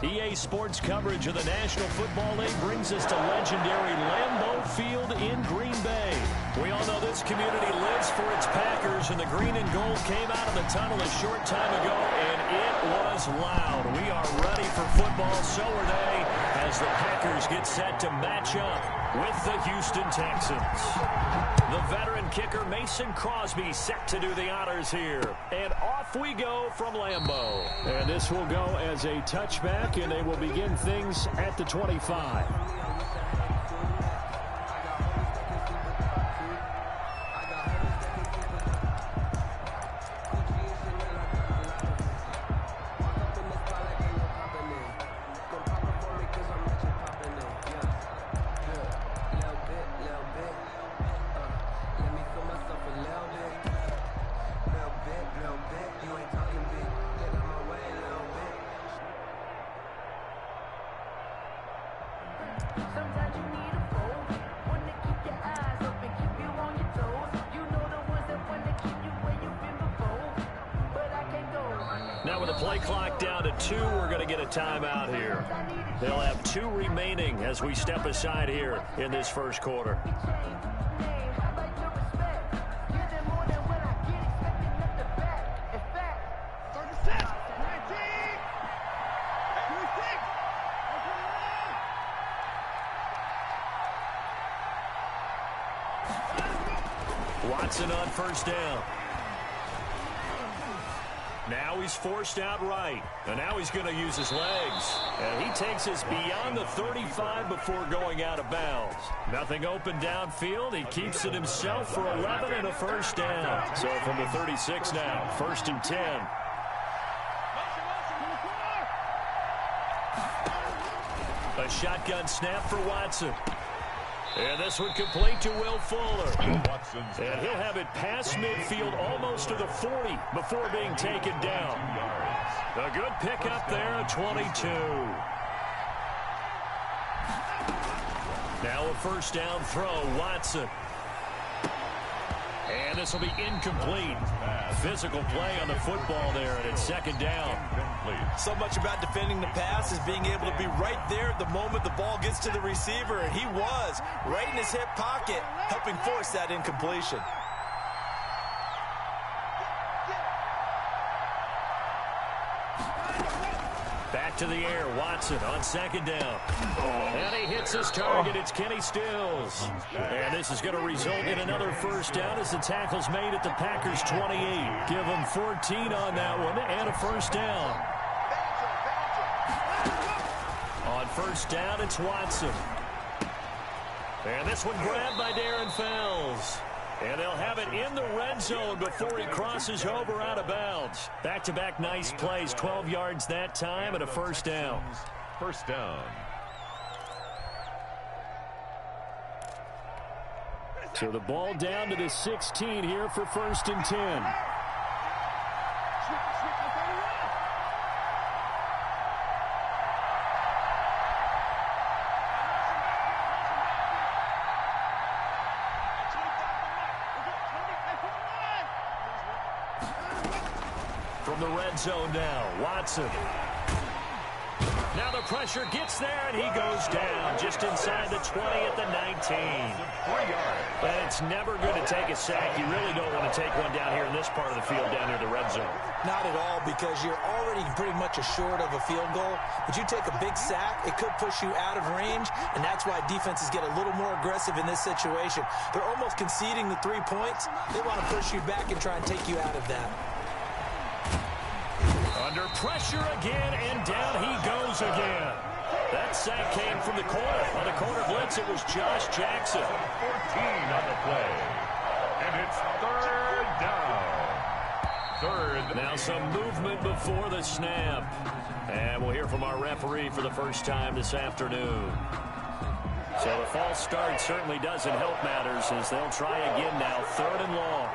EA Sports coverage of the National Football League brings us to legendary Lambeau Field in Green Bay. We all know this community lives for its Packers, and the green and gold came out of the tunnel a short time ago, and it was loud. We are ready for football, so are they, as the Packers get set to match up with the Houston Texans. The veteran kicker Mason Crosby set to do the honors here. And off we go from Lambeau. And this will go as a touchback, and they will begin things at the 25. Now with the play clock down to 2, we're going to get a timeout here. They'll have 2 remaining as we step aside here in this first quarter. Watson on first down. Now he's forced out right, and now he's going to use his legs. And he takes us beyond the 35 before going out of bounds. Nothing open downfield. He keeps it himself for 11 and a first down. So from the 36 now, 1st and 10. A shotgun snap for Watson. And this one complete to Will Fuller. And he'll have it past midfield almost to the 40 before being taken down. A good pickup there at 22. Now a first down throw, Watson. And this will be incomplete. Physical play on the football there, and it's 2nd down. So much about defending the pass is being able to be right there at the moment the ball gets to the receiver, and he was right in his hip pocket, helping force that incompletion. Back to the air, Watson on 2nd down. And he hits his target. It's Kenny Stills. And this is going to result in another first down as the tackle's made at the Packers' 28. Give them 14 on that one and a first down. On first down, it's Watson. And this one grabbed by Darren Fells. And they'll have it in the red zone before he crosses over out of bounds. Back-to-back nice plays, 12 yards that time and a first down. First down. So the ball down to the 16 here for 1st and 10. From the red zone now, Watson. Now the pressure gets there, and he goes down just inside the 20 at the 19. But it's never good to take a sack. You really don't want to take one down here in this part of the field down near the red zone. Not at all, because you're already pretty much assured of a field goal. But you take a big sack, it could push you out of range, and that's why defenses get a little more aggressive in this situation. They're almost conceding the 3 points. They want to push you back and try and take you out of that. Under pressure again, and down he goes again. That sack came from the corner. On the corner blitz, it was Josh Jackson. 14 on the play. And it's 3rd down. Now some movement before the snap. And we'll hear from our referee for the first time this afternoon. So the false start certainly doesn't help matters as they'll try again now, 3rd and long.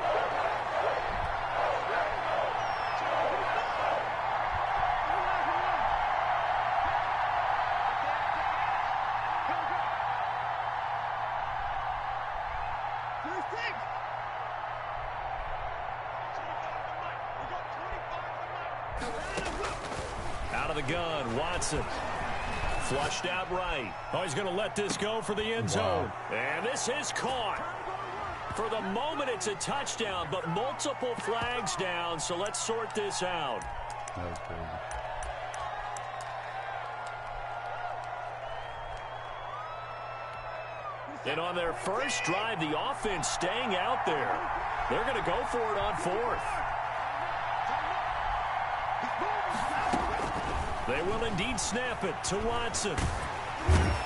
the gun, Watson. Flushed out right. Oh, he's going to let this go for the end zone. And this is caught. For the moment, it's a touchdown, but multiple flags down, so let's sort this out. And on their first drive, the offense staying out there. They're going to go for it on fourth. They will indeed snap it to Watson.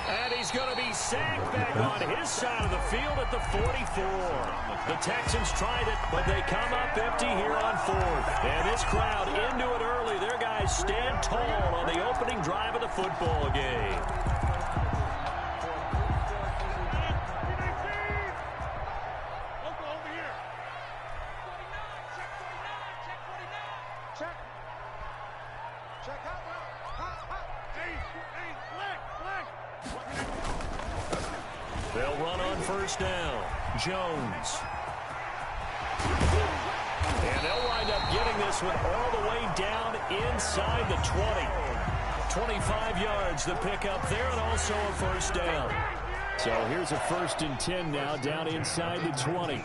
And he's going to be sacked back on his side of the field at the 44. The Texans tried it, but they come up empty here on fourth. And this crowd into it early. Their guys stand tall on the opening drive of the football game. They'll run on first down. Jones. And they'll wind up getting this one all the way down inside the 20. 25 yards the pickup there, and also a first down. So here's a 1st and 10 now down inside the 20.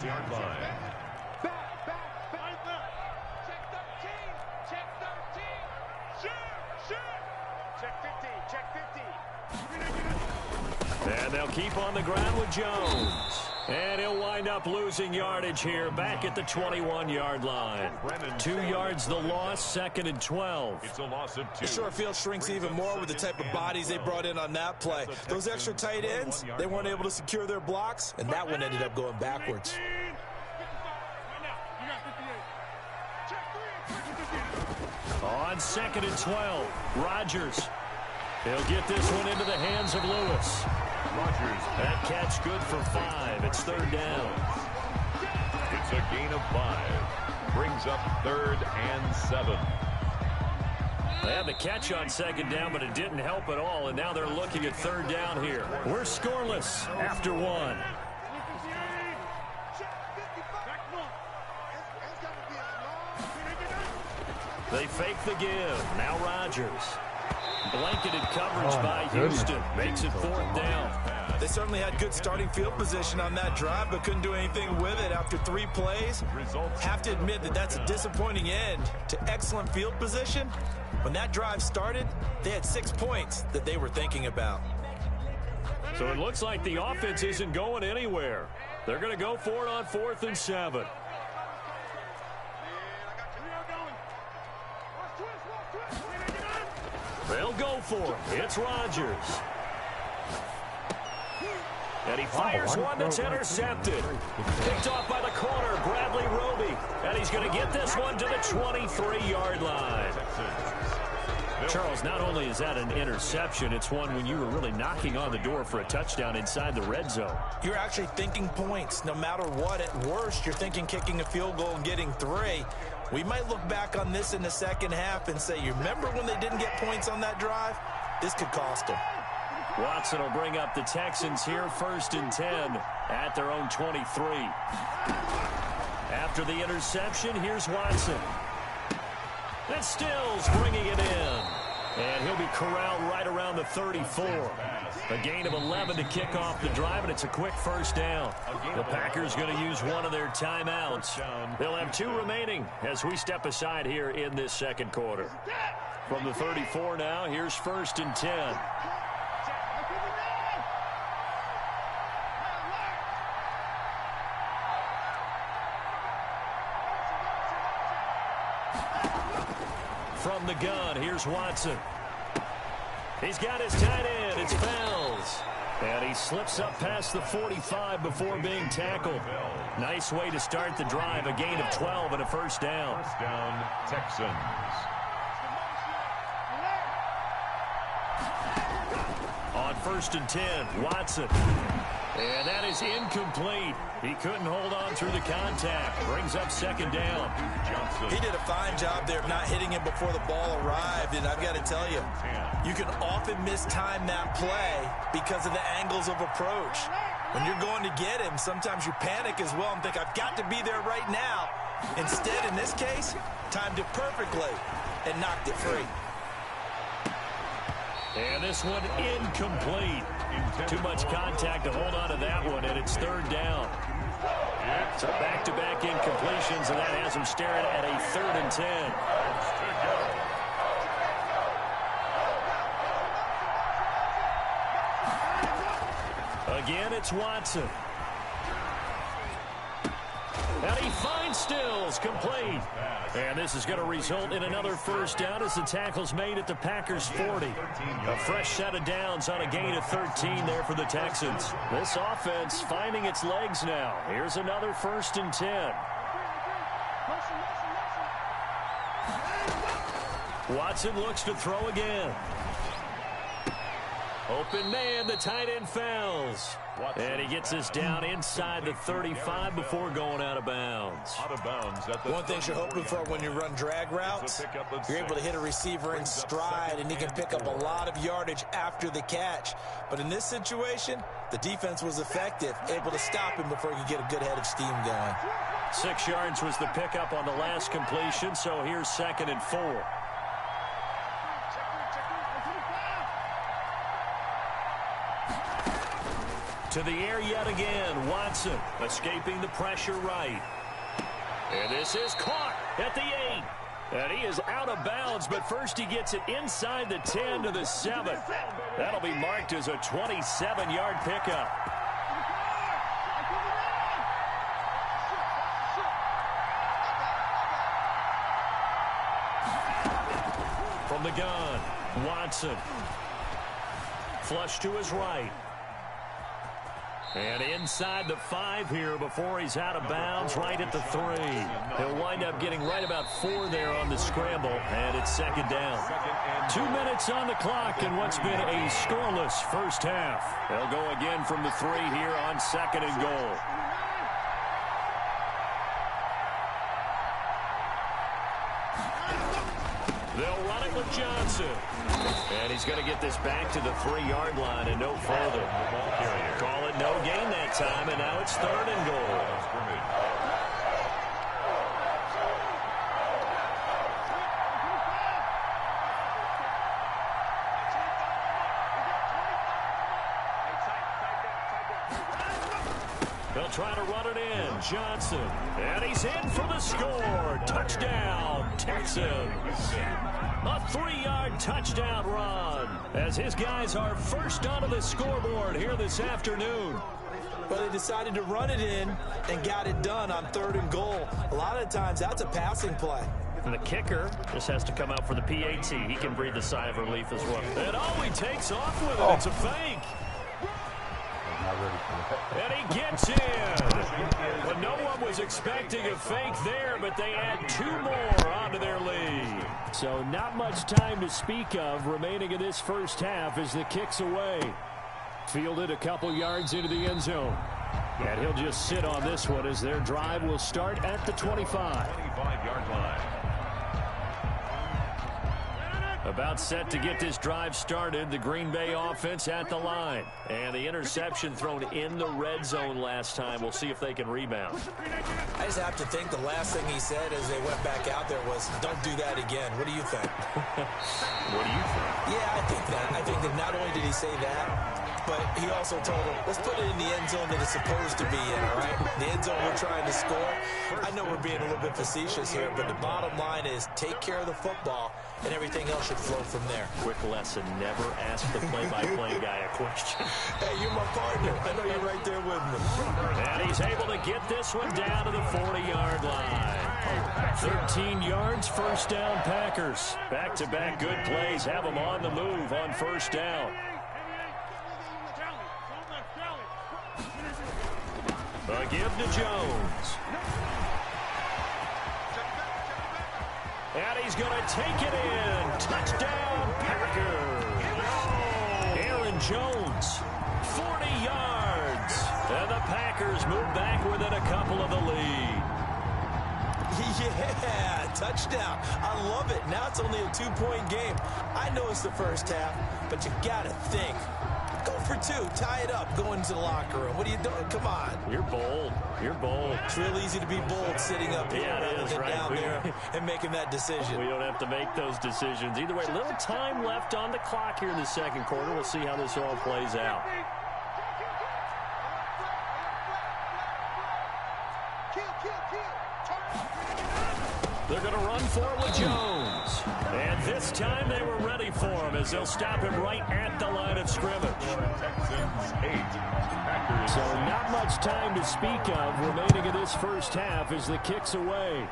And they'll keep on the ground with Jones. And he'll wind up losing yardage here back at the 21-yard line. 2 yards the loss, 2nd and 12. It's a loss of 2. The short field shrinks even more with the type of bodies they brought in on that play. Those extra tight ends, they weren't able to secure their blocks, and that one ended up going backwards. On 2nd and 12, Rodgers. He'll get this one into the hands of Lewis. Rodgers. That catch good for 5. It's 3rd down. It's a gain of 5. Brings up 3rd and 7. They had the catch on 2nd down, but it didn't help at all, and now they're looking at 3rd down here. We're scoreless after 1. They fake the give. Now Rodgers. Blanketed coverage by Houston. Makes it 4th down. They certainly had good starting field position on that drive, but couldn't do anything with it after 3 plays. Have to admit that that's a disappointing end to excellent field position. When that drive started, they had 6 points that they were thinking about. So it looks like the offense isn't going anywhere. They're going to go for it on 4th and 7. They'll go for it. It's Rodgers. And he fires one that's intercepted. Picked off by the corner, Bradley Roby. And he's going to get this one to the 23-yard line. Charles, not only is that an interception, it's one when you were really knocking on the door for a touchdown inside the red zone. You're actually thinking points no matter what. At worst, you're thinking kicking a field goal and getting 3. We might look back on this in the second half and say, you remember when they didn't get points on that drive? This could cost them. Watson will bring up the Texans here, 1st and 10 at their own 23. After the interception, here's Watson. And Stills bringing it in. And he'll be corralled right around the 34. A gain of 11 to kick off the drive, and it's a quick 1st down. The Packers going to use one of their timeouts. They'll have 2 remaining as we step aside here in this 2nd quarter. From the 34 now, here's 1st and 10. From the gun, here's Watson. He's got his tight end. It's Fells. And he slips up past the 45 before being tackled. Nice way to start the drive. A gain of 12 and a 1st down. 1st down, Texans. On 1st and 10, Watson. And that is incomplete. He couldn't hold on through the contact. Brings up 2nd down. He did a fine job there of not hitting him before the ball arrived. And I've got to tell you, you can often mistime that play because of the angles of approach. When you're going to get him, sometimes you panic as well and think, I've got to be there right now. Instead, in this case, timed it perfectly and knocked it free. And this one incomplete. Too much contact to hold on to that one, and it's third down. So back-to-back incompletions, and that has them staring at a 3rd and 10. Again, it's Watson. And he finds Stills, complete. And this is going to result in another first down as the tackle's made at the Packers' 40. A fresh set of downs on a gain of 13 there for the Texans. This offense finding its legs now. Here's another 1st and 10. Watson looks to throw again. Open man, the tight end fouls. And he gets us down inside the 35 before going out of bounds. One thing you're hoping for when you run drag routes, you're able to hit a receiver in stride, and he can pick up a lot of yardage after the catch. But in this situation, the defense was effective, able to stop him before he could get a good head of steam going. 6 yards was the pickup on the last completion, so here's 2nd and 4. To the air yet again. Watson escaping the pressure right. And this is caught at the 8. And he is out of bounds, but first he gets it inside the 10 to the 7. That'll be marked as a 27-yard pickup. From the gun, Watson. Flush to his right. And inside the 5 here before he's out of bounds, right at the 3. He'll wind up getting right about 4 there on the scramble, and it's 2nd down. 2 minutes on the clock in what's been a scoreless first half. They'll go again from the 3 here on 2nd and goal. They'll run it with Johnson. And he's going to get this back to the 3-yard line and no further. Call it no gain that time, and now it's 3rd and goal. They'll try to run it in. Johnson. And he's in for the score. Touchdown, Texans. A 3-yard touchdown run as his guys are first onto the scoreboard here this afternoon. Well, they decided to run it in and got it done on 3rd and goal. A lot of times that's a passing play. And the kicker just has to come out for the PAT. He can breathe a sigh of relief as well. And he takes off with it. It's a fake. And he gets in. Well, no one was expecting a fake there, but they add 2 more onto their lead. So not much time to speak of remaining in this first half as the kick's away. Fielded a couple yards into the end zone. And he'll just sit on this one as their drive will start at the 25. 25-yard line. About set to get this drive started, the Green Bay offense at the line. And the interception thrown in the red zone last time. We'll see if they can rebound. I just have to think the last thing he said as they went back out there was, don't do that again. What do you think? What do you think? Yeah, I think that. I think that not only did he say that, but he also told them, let's put it in the end zone that it's supposed to be in, all right? The end zone we're trying to score. I know we're being a little bit facetious here, but the bottom line is take care of the football, and everything else should flow from there. Quick lesson, never ask the play-by-play guy a question. Hey, you're my partner. I know you're right there with me. And he's able to get this one down to the 40-yard line. 13 yards, first down Packers. Back-to-back good plays have them on the move on first down. A give to Jones. And he's going to take it in. Touchdown, Packers. Aaron Jones, 40 yards. And the Packers move back within a couple of the lead. Yeah, touchdown. I love it. Now it's only a 2-point game. I know it's the first half, but you got to think. Go for two. Tie it up. Go into the locker room. What are you doing? Come on. You're bold. You're bold. It's real easy to be bold sitting up here rather than down there and making that decision. We don't have to make those decisions. Either way, little time left on the clock here in the second quarter. We'll see how this all plays out. They're going to run for it with Jones. And this time they were ready for him as they'll stop him right at the line of scrimmage. Texans 8. Packers. So not much time to speak of remaining in this first half as the kick's away.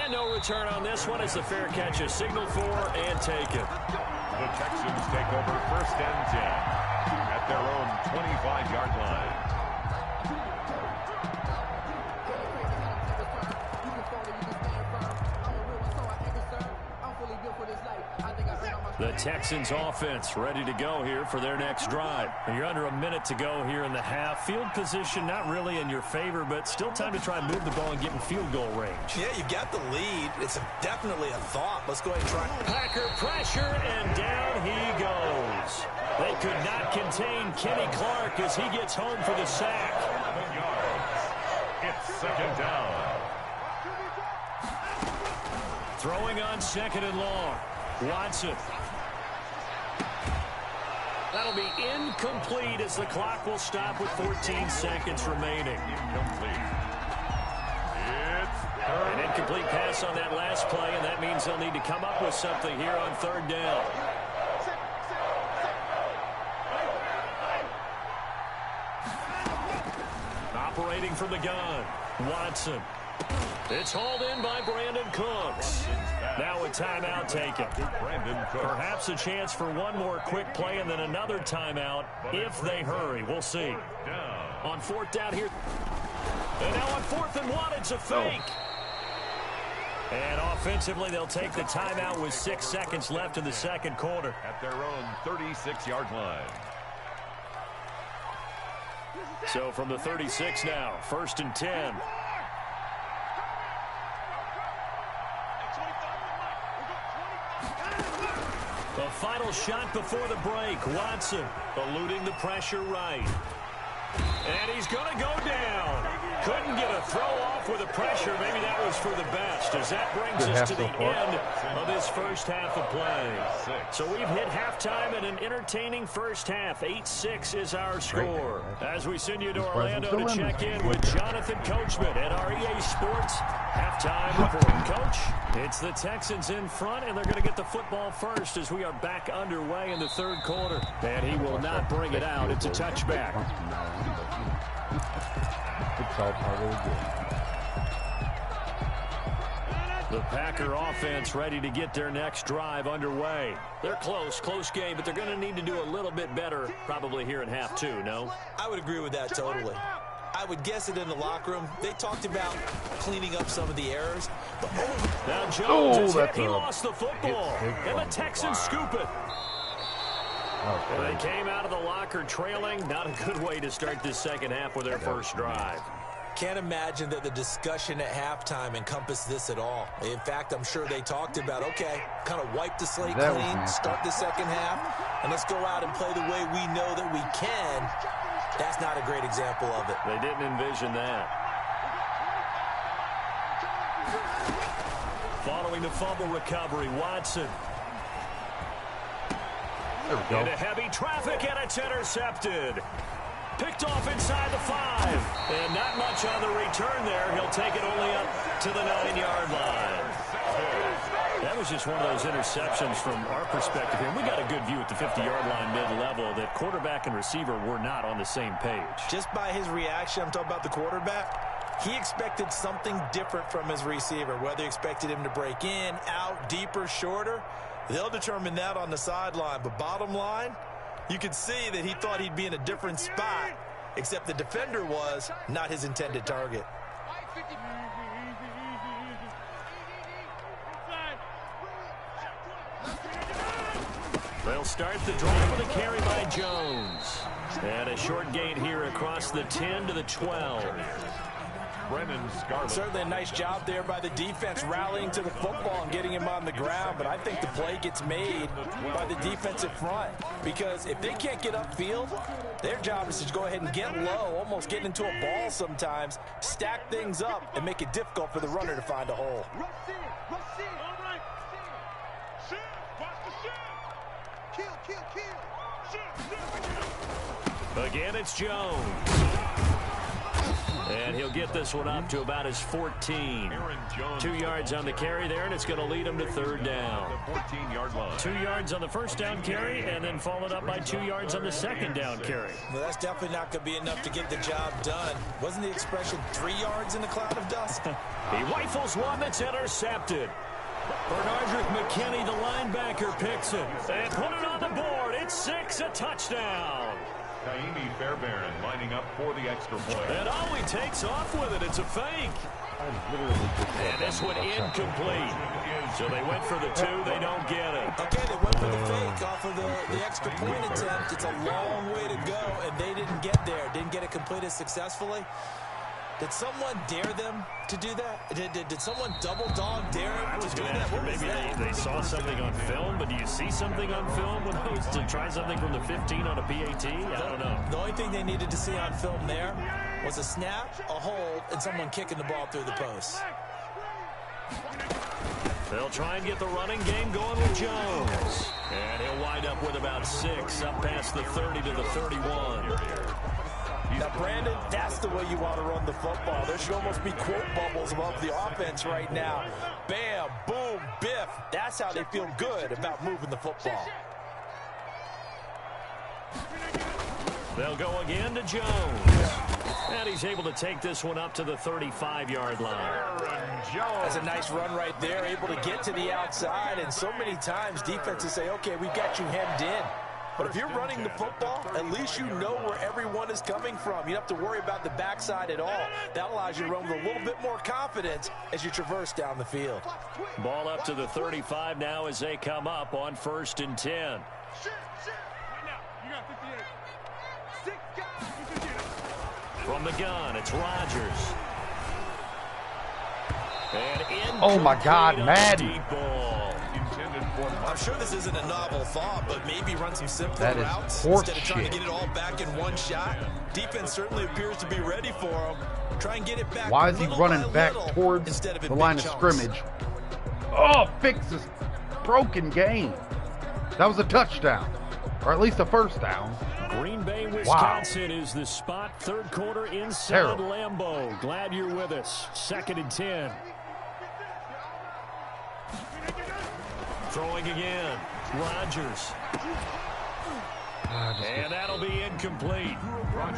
And no return on this one as the fair catch is signaled for and taken. The Texans take over 1st and 10 at their own 25-yard line. The Texans offense ready to go here for their next drive. And you're under a minute to go here in the half. Field position not really in your favor, but still time to try and move the ball and get in field goal range. Yeah, you got the lead. It's definitely a thought. Let's go ahead and try. Packer pressure, and down he goes. They could not contain Kenny Clark as he gets home for the sack. 11 yards. It's 2nd down. Throwing on 2nd and long. Watson. That'll be incomplete as the clock will stop with 14 seconds remaining. Incomplete. It's 3rd. An incomplete pass on that last play, and that means they'll need to come up with something here on 3rd down. Operating from the gun, Watson. It's hauled in by Brandon Cooks. Now a timeout taken. Perhaps a chance for one more quick play and then another timeout if they hurry. We'll see. On 4th down here. And now on 4th and 1, it's a fake. And offensively, they'll take the timeout with 6 seconds left in the second quarter. At their own 36-yard line. So from the 36 now, 1st and 10. The final shot before the break. Watson eluding the pressure right. And he's going to go down. Couldn't get a throw off with the pressure. Maybe that was for the best as that brings us to the end of this first half of play. So we've hit halftime in an entertaining first half. 8-6 is our score. As we send you to Orlando to check in with Jonathan Coachman at our EA Sports halftime report. Coach, it's the Texans in front, and they're going to get the football first as we are back underway in the third quarter. And he will not bring it out. It's a touchback. The Packer offense ready to get their next drive underway. They're close game, but they're going to need to do a little bit better probably here in half 2, no? I would agree with that totally. I would guess it in the locker room. They talked about cleaning up some of the errors. But now Jones is hit. He lost the football. And the Texans scoop it. And they came out of the locker trailing. Not a good way to start this second half with their first drive. Can't imagine that the discussion at halftime encompassed this at all. In fact, I'm sure they talked about, okay, kind of wipe the slate clean, start the second half, and let's go out and play the way we know that we can. That's not a great example of it. They didn't envision that. Following the fumble recovery, Watson. There we go. Into heavy traffic, and it's intercepted. Picked off inside the 5. And not much on the return there. He'll take it only up to the 9-yard line. That was just one of those interceptions from our perspective here. We got a good view at the 50-yard line mid-level that quarterback and receiver were not on the same page. Just by his reaction, I'm talking about the quarterback, he expected something different from his receiver, whether he expected him to break in, out, deeper, shorter. They'll determine that on the sideline. But bottom line, you could see that he thought he'd be in a different spot, except the defender was not his intended target. They'll start the drive with a carry by Jones. And a short gain here across the 10 to the 12. Certainly a nice job there by the defense rallying to the football and getting him on the ground, but I think the play gets made by the defensive front because if they can't get upfield, their job is to go ahead and get low, almost get into a ball sometimes, stack things up, and make it difficult for the runner to find a hole. Again, it's Jones. And he'll get this one up to about his 14. 2 yards on the carry there, and it's going to lead him to third down. 14-yard line. 2 yards on the first down carry, and then followed up by 2 yards on the second down carry. Well, that's definitely not going to be enough to get the job done. Wasn't the expression 3 yards in a cloud of dust? He rifles one that's intercepted. Bernardrick McKinney, the linebacker, picks it. And put it on the board. It's 6, a touchdown. Kaimi Fairbairn lining up for the extra point. And all he takes off with it, it's a fake. And this one incomplete. So they went for the 2, they don't get it. Okay, they went for the fake off of the extra point attempt. It's a long way to go, and they didn't get there. Didn't get it completed successfully. Did someone dare them to do that? Did someone double dog dare them to do that? What maybe they saw something on film, but do you see something on film when those to try something from the 15 on a PAT? I don't know. The only thing they needed to see on film there was a snap, a hold, and someone kicking the ball through the post. They'll try and get the running game going with Jones. And he'll wind up with about 6, up past the 30 to the 31. Now, Brandon, that's the way you want to run the football. There should almost be quote bubbles above the offense right now. Bam, boom, biff. That's how they feel good about moving the football. They'll go again to Jones. And he's able to take this one up to the 35-yard line. That's a nice run right there, able to get to the outside. And so many times defenses say, okay, we've got you hemmed in. But if you're running the football, at least you know where everyone is coming from. You don't have to worry about the backside at all. That allows you to run with a little bit more confidence as you traverse down the field. Ball up to the 35 now as they come up on 1st and 10. From the gun, it's Rodgers. And oh my God, Madden. I'm sure this isn't a novel thought, but maybe run some simpler routes instead of trying to get it all back in one shot. Defense certainly appears to be ready for him. Try and get it back. Why is he running back towards the line of scrimmage? Oh, fix this broken game. That was a touchdown, or at least a first down. Green Bay, Wisconsin is the spot. Third quarter inside Lambeau. Glad you're with us. 2nd and 10. Throwing again. Rodgers. And that'll be incomplete.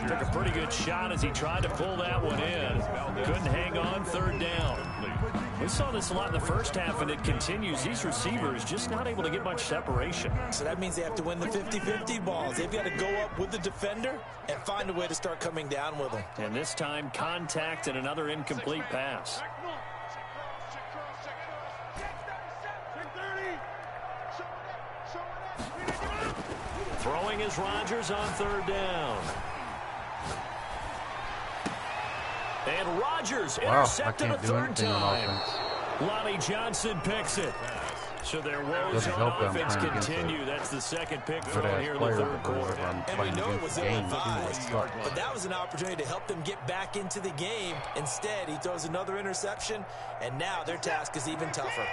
Took a pretty good shot as he tried to pull that one in. Couldn't hang on, 3rd down. We saw this a lot in the first half, and it continues. These receivers just not able to get much separation. So that means they have to win the 50-50 balls. They've got to go up with the defender and find a way to start coming down with them. And this time, contact and another incomplete pass. Throwing is Rodgers on 3rd down. And Rodgers intercepted a 3rd time. Lonnie Johnson picks it. So their woes on offense continue. That's the 2nd pick thrown here in the 3rd quarter. And we know it was ill-advised, but that was an opportunity to help them get back into the game. Instead, he throws another interception, and now their task is even tougher.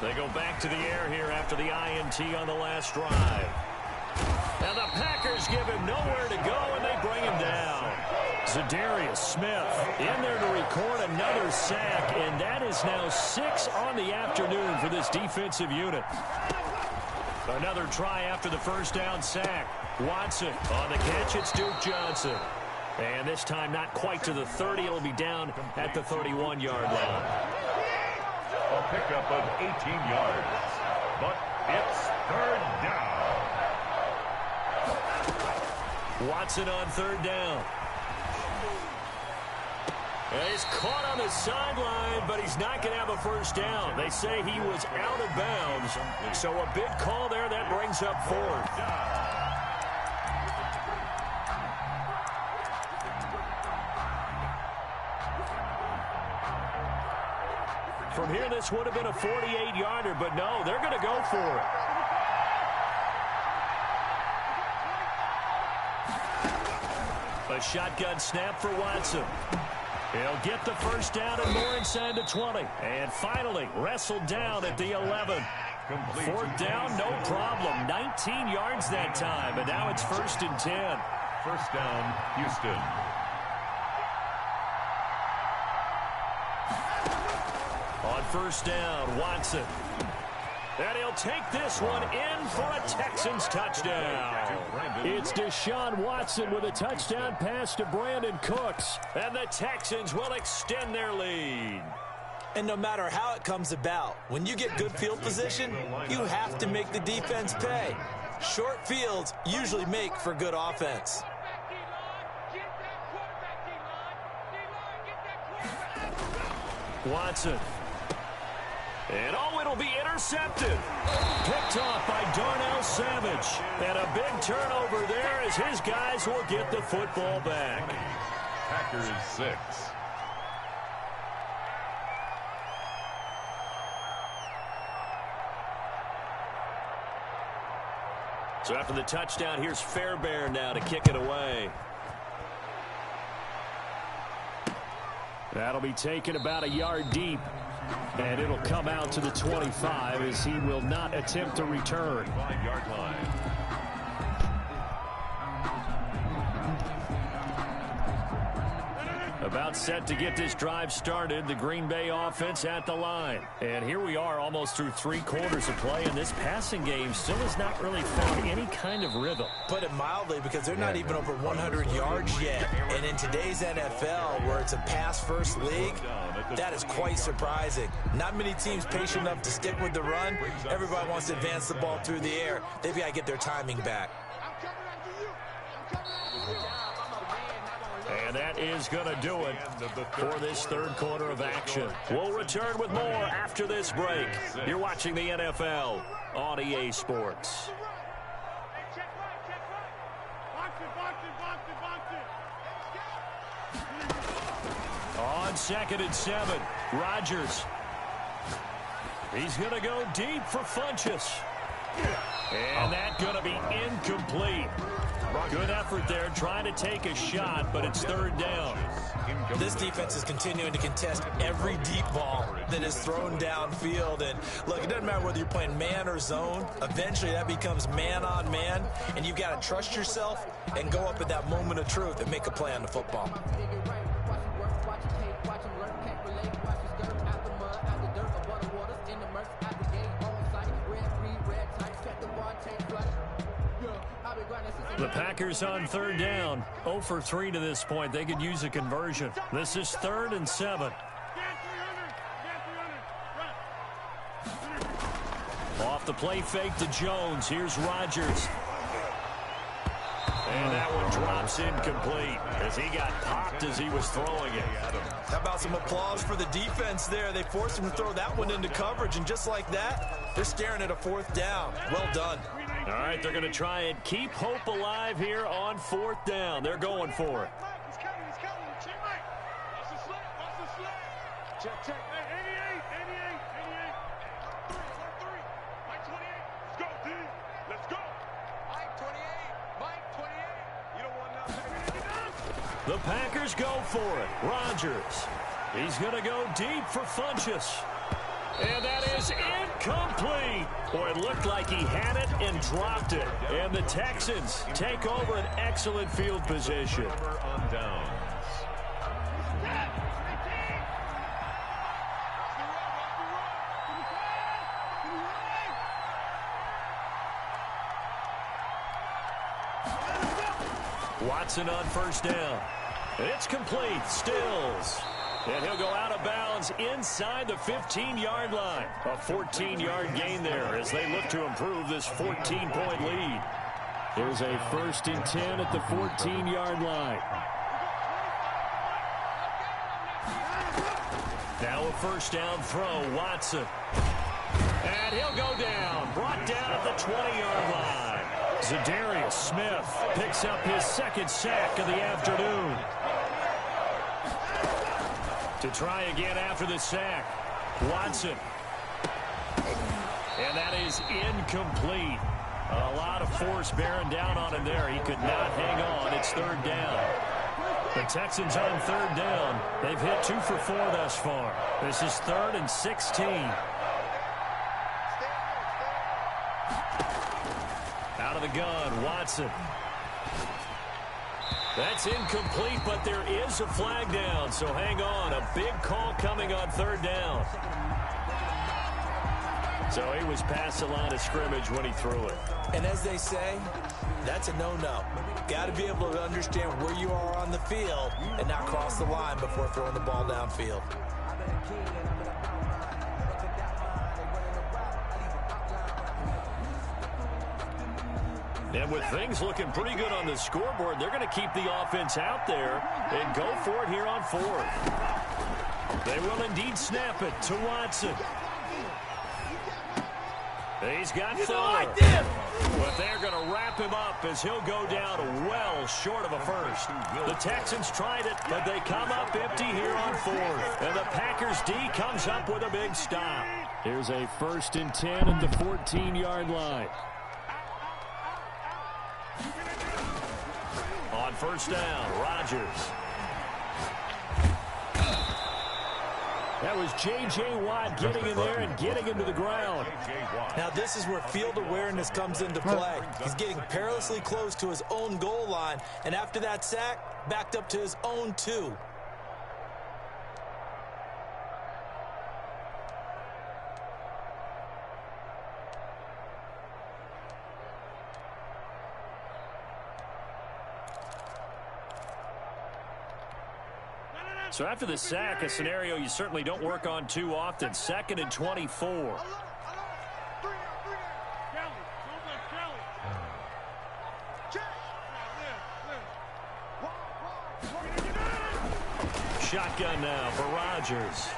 They go back to the air here after the INT on the last drive. And the Packers give him nowhere to go, and they bring him down. Zadarius Smith in there to record another sack, and that is now 6 on the afternoon for this defensive unit. Another try after the first down sack. Watson on the catch, it's Duke Johnson. And this time not quite to the 30, it'll be down at the 31-yard line. A pickup of 18 yards, but it's 3rd down. Watson on 3rd down. He's caught on the sideline, but he's not going to have a first down. They say he was out of bounds, so a big call there. That brings up fourth. From here, this would have been a 48-yarder, but no, they're going to go for it. A shotgun snap for Watson. He'll get the first down and more inside the 20. And finally, wrestled down at the 11. Fourth down, no problem. 19 yards that time, and now it's 1st and 10. First down, Houston. On first down, Watson. And he'll take this one in for a Texans touchdown. It's Deshaun Watson with a touchdown pass to Brandon Cooks. And the Texans will extend their lead. And no matter how it comes about, when you get good field position, you have to make the defense pay. Short fields usually make for good offense. Watson. And oh, it'll be intercepted. Picked off by Darnell Savage. And a big turnover there as his guys will get the football back. Packers 6. So after the touchdown, here's Fairbairn now to kick it away. That'll be taken about a yard deep. And it'll come out to the 25 as he will not attempt to return. 5-yard line. About set to get this drive started, the Green Bay offense at the line. And here we are almost through 3 quarters of play, and this passing game still has not really found any kind of rhythm. Put it mildly, because they're not even over 100 yards yet. And in today's NFL, where it's a pass-first league, that is quite surprising. Not many teams patient enough to stick with the run. Everybody wants to advance the ball through the air. They've got to get their timing back. And that is going to do it for this third quarter of action. We'll return with more after this break. You're watching the NFL on EA Sports. On 2nd and 7, Rodgers. He's going to go deep for Funchess. And that's going to be incomplete. Good effort there, trying to take a shot, but it's 3rd down. This defense is continuing to contest every deep ball that is thrown downfield. And look, it doesn't matter whether you're playing man or zone. Eventually, that becomes man on man, and you've got to trust yourself and go up at that moment of truth and make a play on the football. The Packers on 3rd down, 0 for 3 to this point. They could use a conversion. This is 3rd and 7. Off the play fake to Jones. Here's Rodgers. And that one drops incomplete as he got popped as he was throwing it. How about some applause for the defense there? They forced him to throw that one into coverage, and just like that, they're staring at a 4th down. Well done. All right, they're going to try and keep hope alive here on 4th down. They're going for it. He's coming. Check, Mike. Watch the slip. Check. 88. 3. Mike 28. Let's go, D. Let's go. Mike 28. You don't want nothing. The Packers go for it. Rodgers. He's going to go deep for Funchess. And that is incomplete. Boy, it looked like he had it and dropped it. And the Texans take over an excellent field position. On downs. Watson on 1st down. It's complete. Stills. And he'll go out of bounds inside the 15-yard line. A 14-yard gain there as they look to improve this 14-point lead. There's a 1st and 10 at the 14-yard line. Now a first down throw, Watson. And he'll go down, brought down at the 20-yard line. Zadarius Smith picks up his second sack of the afternoon. To try again after the sack, Watson. And that is incomplete. A lot of force bearing down on him there. He could not hang on. It's third down. The Texans on third down. They've hit 2 for 4 thus far. This is 3rd and 16. Out of the gun, Watson. That's incomplete, but there is a flag down, so hang on. A big call coming on third down. So he was past the line of scrimmage when he threw it. And as they say, that's a no-no. Got to be able to understand where you are on the field and not cross the line before throwing the ball downfield. And with things looking pretty good on the scoreboard, they're going to keep the offense out there and go for it here on 4th. They will indeed snap it to Watson. He's got Fuller. But they're going to wrap him up as he'll go down well short of a first. The Texans tried it, but they come up empty here on 4th. And the Packers D comes up with a big stop. Here's a 1st and 10 at the 14-yard line. On first down, Rodgers. That was J.J. Watt getting in there and getting him to the ground. Now this is where field awareness comes into play. He's getting perilously close to his own goal line, and after that sack, backed up to his own 2. So after the sack, a scenario you certainly don't work on too often. 2nd and 24. Shotgun now for Rodgers.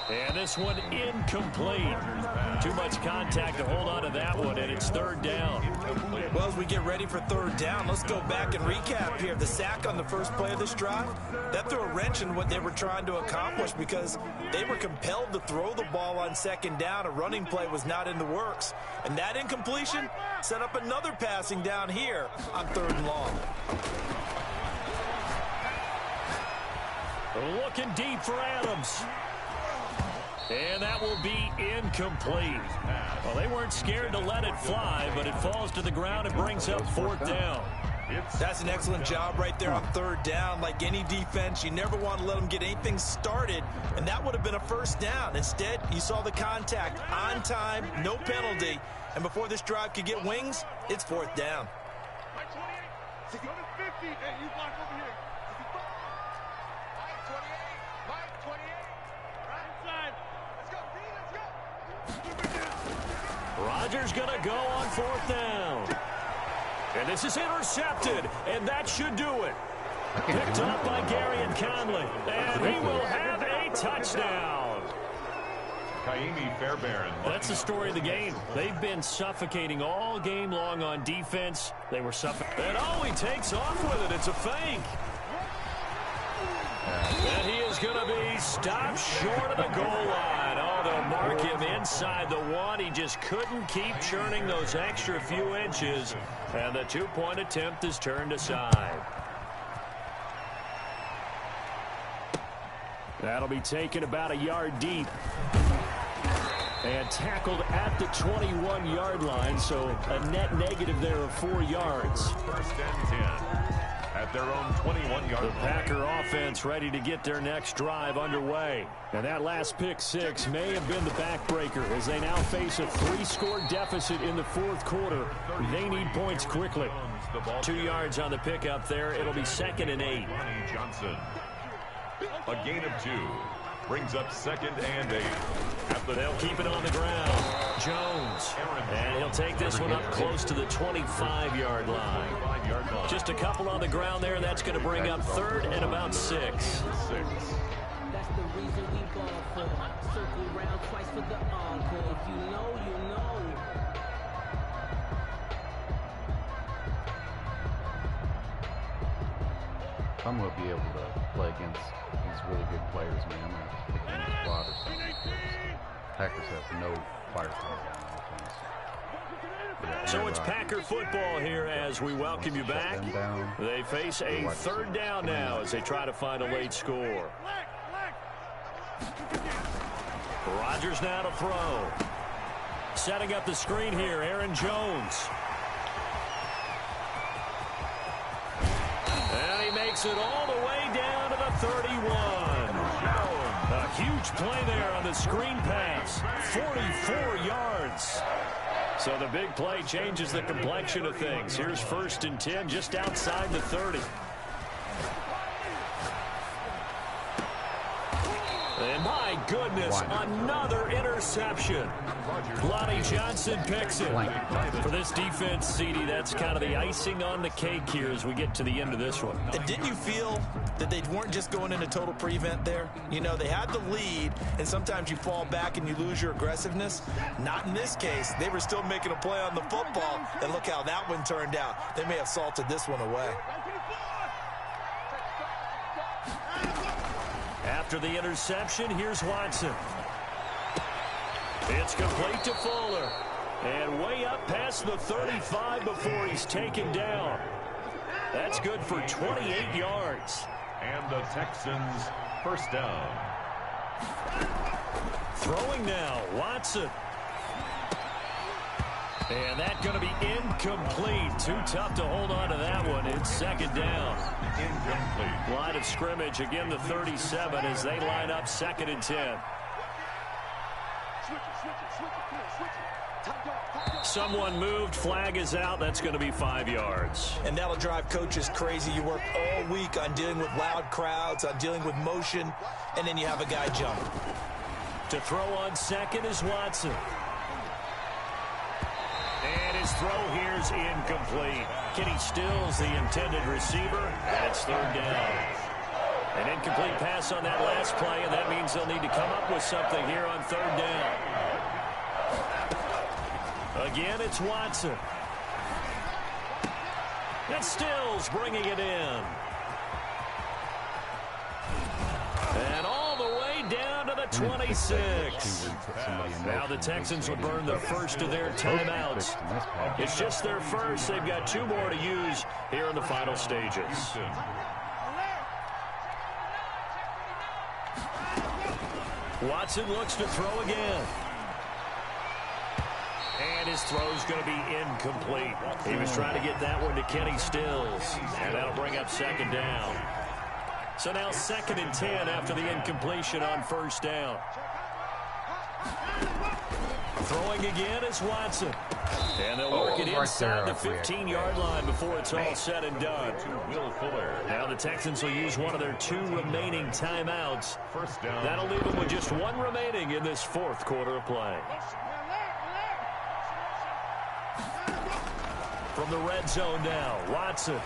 And this one incomplete. Too much contact to hold on to that one, and it's third down. Well, as we get ready for third down, let's go back and recap here. The sack on the first play of this drive, that threw a wrench in what they were trying to accomplish because they were compelled to throw the ball on second down. A running play was not in the works. And that incompletion set up another passing down here on 3rd and long. Looking deep for Adams. And that will be incomplete. Well, they weren't scared to let it fly, but it falls to the ground and brings up 4th down. That's an excellent job right there on 3rd down. Like any defense, you never want to let them get anything started, and that would have been a first down. Instead, you saw the contact on time, no penalty, and before this drive could get wings, it's 4th down. Mike 28, go to 50. Hey, you block over here. Mike 28, Mike 28. Right side. Let's go, D, let's go. Rodgers going to go on 4th down. And this is intercepted, and that should do it. Picked up by Gary and Conley, and he will have a touchdown. That's the story of the game. They've been suffocating all game long on defense. They were suffocating. And oh, he takes off with it. It's a fake. And he is going to be stopped short of the goal line. Oh, they'll mark him inside the 1. He just couldn't keep churning those extra few inches. And the 2-point attempt is turned aside. That'll be taken about a yard deep. And tackled at the 21-yard line, so a net negative there of 4 yards. 1st and 10 at their own 21-yard line. The Packer offense ready to get their next drive underway. And that last pick 6 may have been the backbreaker as they now face a 3-score deficit in the 4th quarter. They need points quickly. 2 yards on the pickup there. It'll be 2nd and 8. Johnson. A gain of 2. Brings up 2nd and 8. They'll keep it on the ground. Jones. And he'll take this one up close to the 25-yard line. Just a couple on the ground there. That's going to bring up 3rd and about 6. That's the reason we ball for. Circle round twice for the encore. If you know, you know. I'm going to be able to play against these really good players, man. I'm going to have to pick them in the squad or something. Packers have no firepower on offense. Yeah, So it's Packer football here as we welcome you back. They face a 3rd down now as they try to find a late score. Rodgers now to throw. Setting up the screen here, Aaron Jones. And he makes it all the way down to the 31. A huge play there on the screen pass. 44 yards. So the big play changes the complexion of things. Here's 1st and 10 just outside the 30. And my goodness, another interception. Lonnie Johnson picks it. For this defense, CD, that's kind of the icing on the cake here as we get to the end of this one. And didn't you feel that they weren't just going into total prevent there? You know, they had the lead, and sometimes you fall back and you lose your aggressiveness. Not in this case. They were still making a play on the football, and look how that one turned out. They may have salted this one away. After the interception, here's Watson. It's complete to Fuller. And way up past the 35 before he's taken down. That's good for 28 yards. And the Texans 1st down. Throwing now, Watson. And that's going to be incomplete. Too tough to hold on to that one. It's 2nd down. Incomplete. Line of scrimmage, again the 37 as they line up 2nd and 10. Someone moved, flag is out. That's going to be 5 yards. And that'll drive coaches crazy. You work all week on dealing with loud crowds, on dealing with motion, and then you have a guy jump. To throw on 2nd is Watson. And his throw here's incomplete. Kenny Stills, the intended receiver, and it's 3rd down. An incomplete pass on that last play, and that means they'll need to come up with something here on 3rd down. Again, it's Watson. And Stills bringing it in. And all the way down to the 26. Now the Texans will burn the first of their timeouts. It's just their first. They've got 2 more to use here in the final stages. Watson looks to throw again. And his throw's going to be incomplete. He was trying to get that one to Kenny Stills. And that'll bring up 2nd down. So now 2nd and 10 after the incompletion on 1st down. Throwing again is Watson. And they'll work it inside the 15-yard line before it's all said and done. Will Fuller. Now the Texans will use one of their 2 remaining timeouts. 1st down. That'll leave them with just 1 remaining in this 4th quarter of play. From the red zone now, Watson.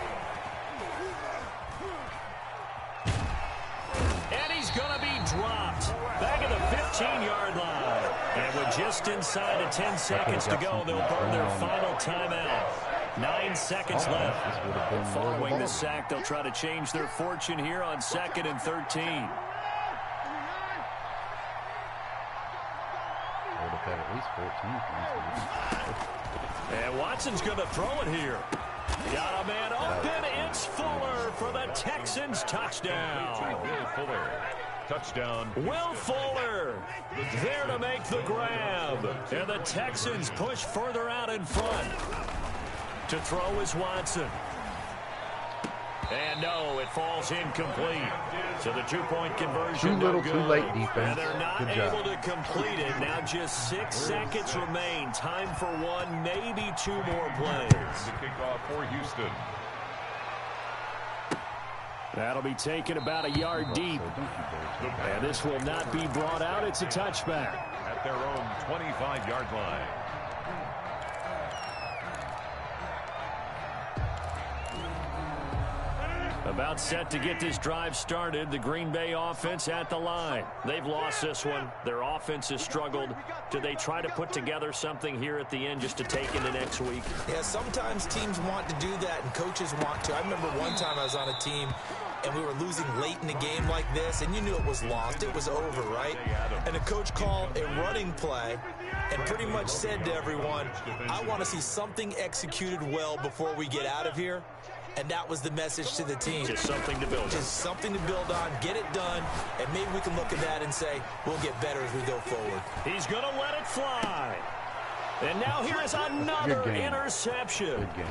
And he's going to be dropped. Back at the 15-yard line. And with just inside of 10 seconds to go, they'll burn their final timeout. 9 seconds left. Following the sack, they'll try to change their fortune here on 2nd and 13. Would have had at least 14 points. And Watson's going to throw it here. Got a man open. It's Fuller for the Texans touchdown. Will Fuller. Touchdown. Will Fuller there to make the grab. And the Texans push further out in front. To throw is Watson. And no, it falls incomplete. So the 2-point conversion. Too little, no too late defense. And they're not Good able job. to complete it. Now just 6 seconds remain. Time for 1, maybe 2 more plays. The kickoff for Houston. That'll be taken about a yard deep. And this will not be brought out. It's a touchback. At their own 25-yard line. About set to get this drive started. The Green Bay offense at the line. They've lost this one. Their offense has struggled. Do they try to put together something here at the end just to take into next week? Yeah, sometimes teams want to do that and coaches want to. I remember one time I was on a team and we were losing late in the game like this, and you knew it was lost. It was over, right? And the coach called a running play and pretty much said to everyone, I want to see something executed well before we get out of here. And that was the message to the team. Just something to build on. Just something to build on, get it done, and maybe we can look at that and say, we'll get better as we go forward. He's going to let it fly. And now here is another interception. Good game.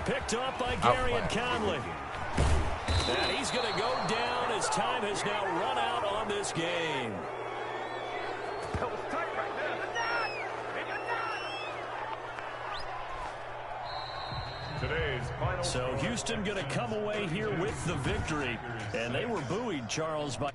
Picked up by Gary and Conley. And he's going to go down as time has now run out on this game. That was tight right there. Today's final. So Houston going to come away here with the victory. And they were buoyed, Charles, by